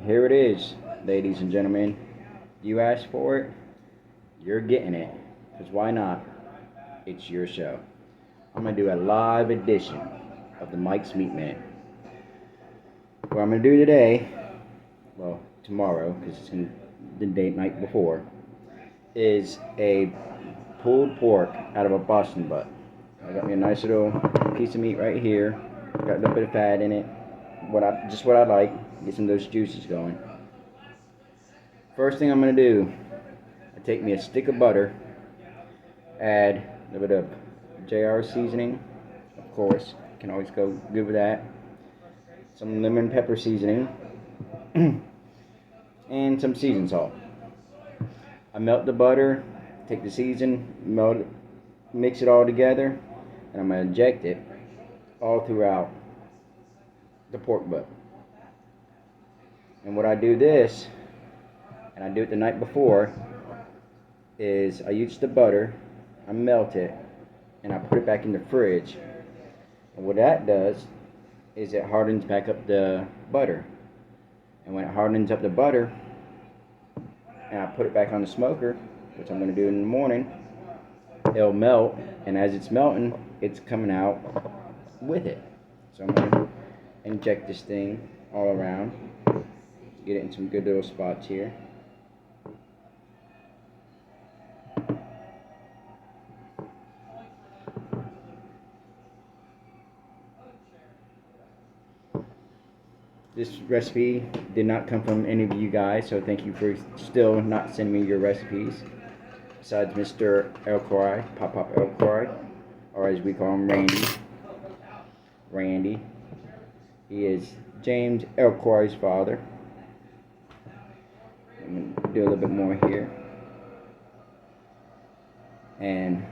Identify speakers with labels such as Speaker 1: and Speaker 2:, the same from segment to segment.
Speaker 1: here it is, ladies and gentlemen. You asked for it, you're getting it. Because why not? It's your show. I'm going to do a live edition of the Mike's Meat Minute. What I'm going to do today, well, tomorrow, because it's the night before, is a pulled pork out of a Boston butt. I got me a nice little piece of meat right here. Got a little bit of fat in it. Just what I like. Get some of those juices going. First thing I'm going to do, I take me a stick of butter, add a little bit of JR seasoning, of course, can always go good with that. Some lemon pepper seasoning, and some seasoned salt. I melt the butter, take the season, melt it, mix it all together, and I'm going to inject it all throughout the pork butt. And what I do this, and I do it the night before, is I use the butter, I melt it, and I put it back in the fridge. And what that does is it hardens back up the butter. And when it hardens up the butter, and I put it back on the smoker, which I'm going to do in the morning, it'll melt, and as it's melting, it's coming out with it. So I'm going to inject this thing all around, get it in some good little spots here. This recipe did not come from any of you guys, so thank you for still not sending me your recipes. Besides Mr. Elcroy, Pop Elcroy, or as we call him, Randy. He is James Elcroy's father. I'm going to do a little bit more here. And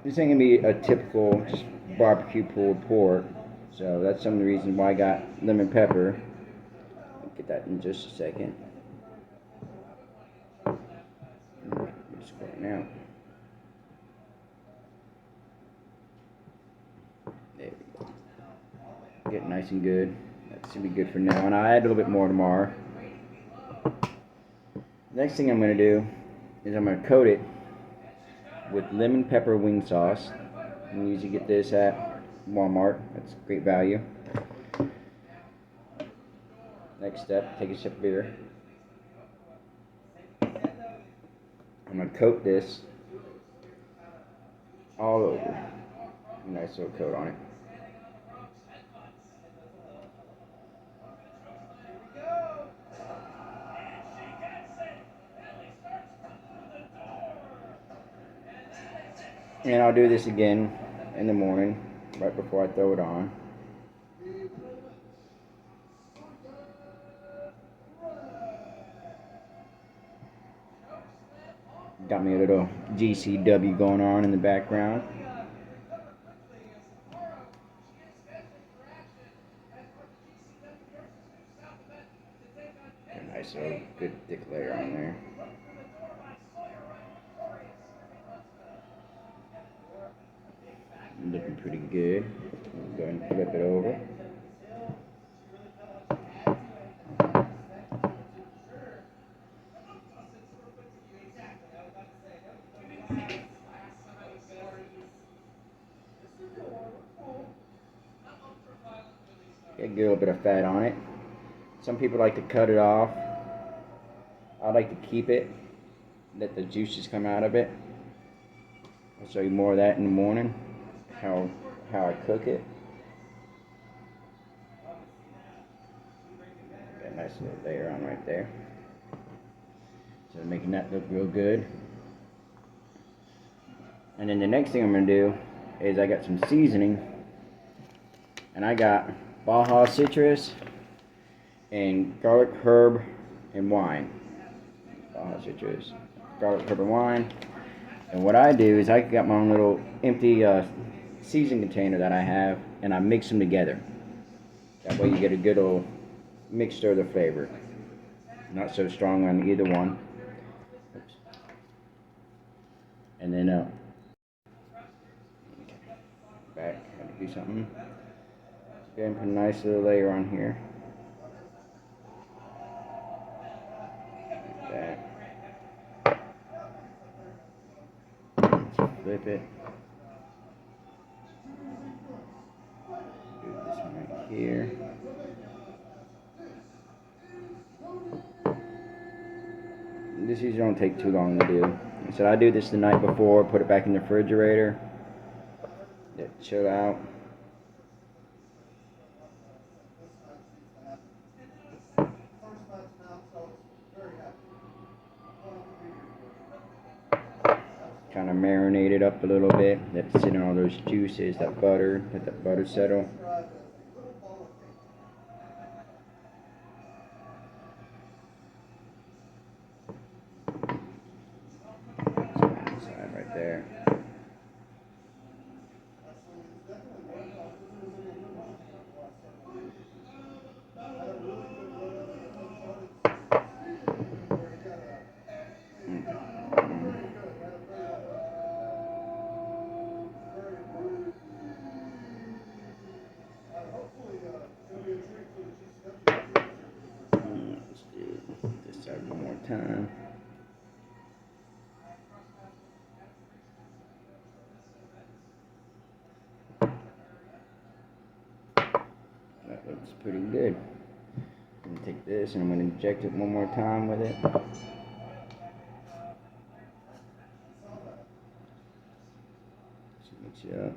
Speaker 1: this ain't going to be a typical just barbecue pulled pork. So that's some of the reason why I got lemon pepper. I'll get that in just a second. Just going out. There we go. Get nice and good. That should be good for now. And I'll add a little bit more tomorrow. Next thing I'm going to do is I'm going to coat it with lemon pepper wing sauce. You usually get this at Walmart. That's great value. Next step, take a sip of beer. I'm going to coat this all over. A nice little coat on it. And I'll do this again in the morning, right before I throw it on. Got me a little GCW going on in the background. A nice little good thick layer on there. Looking pretty good. Go ahead and flip it over. Get a little bit of fat on it. Some people like to cut it off. I like to keep it, let the juices come out of it. I'll show you more of that in the morning, how I cook it. Got a nice little layer on right there. So making that look real good. And then the next thing I'm going to do is I got some seasoning. And I got Baja citrus and garlic, herb, and wine. Baja citrus, garlic, herb, and wine. And what I do is I got my own little empty seasoning container that I have, and I mix them together. That way you get a good old mixture of the flavor. Not so strong on either one. Oops. And then back, had to do something. Go ahead and put a nice little layer on here. flip it. Do this one right here. This usually don't take too long to do. So I do this the night before, put it back in the refrigerator, let it chill out. Kind of marinate it up a little bit. Let it sit in all those juices, that butter, let that butter settle. Side right there. Let's do this side one more time. That looks pretty good. I'm going to take this and I'm going to inject it one more time with it. Just mix it up.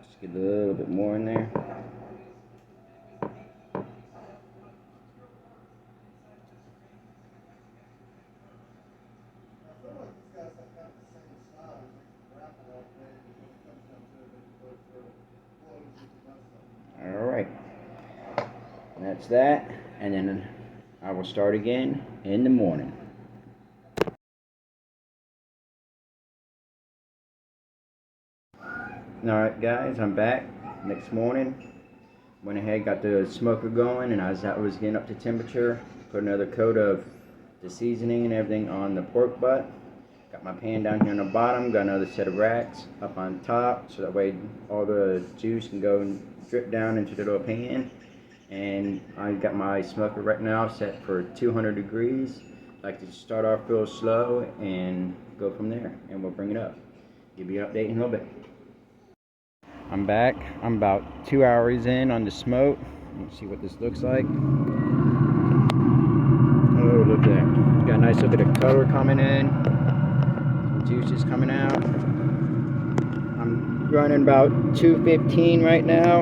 Speaker 1: Just get a little bit more in there. Alright, that's that, and then I will start again in the morning. Alright guys, I'm back. Next morning, went ahead, got the smoker going, and as that was getting up to temperature, put another coat of the seasoning and everything on the pork butt. Got my pan down here on the bottom, got another set of racks up on top, so that way all the juice can go and drip down into the little pan. And I got my smoker right now set for 200 degrees. I like to start off real slow and go from there, and we'll bring it up. Give you an update in a little bit. I'm back. I'm about 2 hours in on the smoke. Let's see what this looks like. Oh, look at that. Got a nice little bit of color coming in. Juices coming out. I'm running about 215 right now.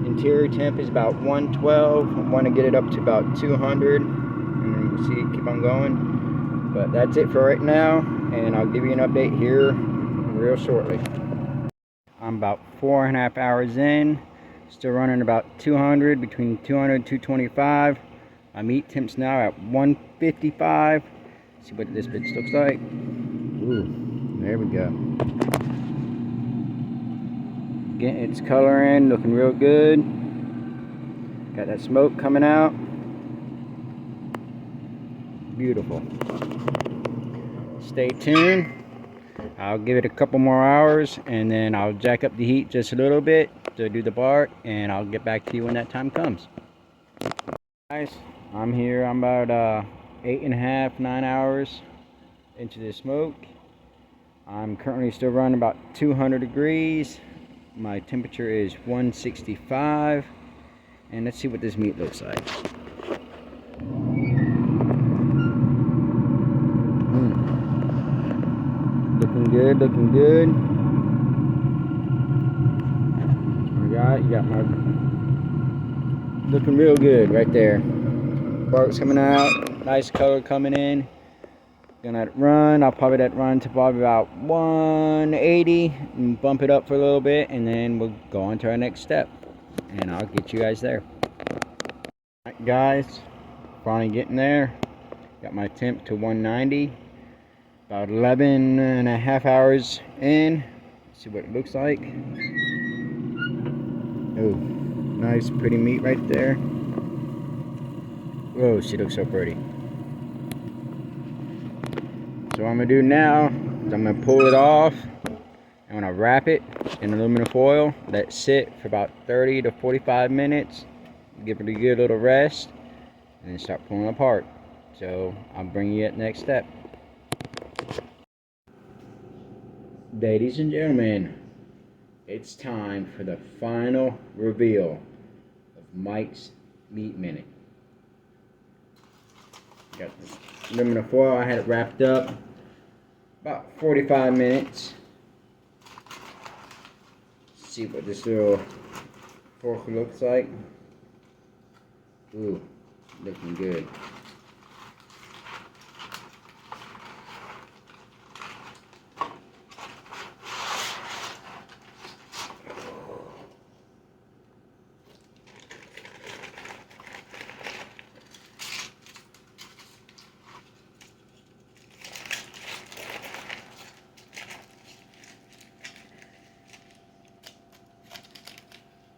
Speaker 1: Interior temp is about 112. I want to get it up to about 200, and we'll see, keep on going. But that's it for right now, and I'll give you an update here real shortly. I'm about 4.5 hours in, still running about 200, between 200 and 225. My meat temp's now at 155. See what this bitch looks like. Ooh, there we go. Getting its color in, looking real good. Got that smoke coming out. Beautiful. Stay tuned. I'll give it a couple more hours, and then I'll jack up the heat just a little bit to do the bark, and I'll get back to you when that time comes. Guys, I'm here. I'm about 8.5, 9 hours into the smoke. I'm currently still running about 200 degrees. My temperature is 165, and let's see what this meat looks like. Looking good, looking good. You got my looking real good right there. Bark's coming out, nice color coming in. Gonna let it run. I'll probably let it run to probably about 180 and bump it up for a little bit, and then we'll go on to our next step, and I'll get you guys there. Alright guys, finally getting there. Got my temp to 190. About 11.5 hours in. Let's see what it looks like. Oh, nice pretty meat right there. Whoa, she looks so pretty. So what I'm gonna do now is I'm gonna pull it off. I'm gonna wrap it in aluminum foil, let it sit for about 30 to 45 minutes, give it a good little rest, and then start pulling it apart. So I'll bring you at the next step. Ladies and gentlemen, it's time for the final reveal of Mike's Meat Minute. Got the aluminum foil. I had it wrapped up about 45 minutes. Let's see what this little fork looks like. Ooh, looking good.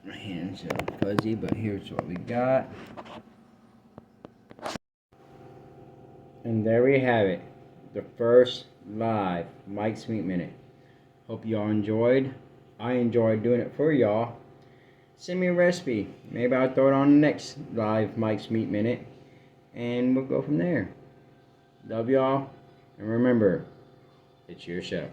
Speaker 1: My hands are fuzzy, but here's what we got. And there we have it. The first live Mike's Meat Minute. Hope y'all enjoyed. I enjoyed doing it for y'all. Send me a recipe. Maybe I'll throw it on the next live Mike's Meat Minute. And we'll go from there. Love y'all. And remember, it's your show.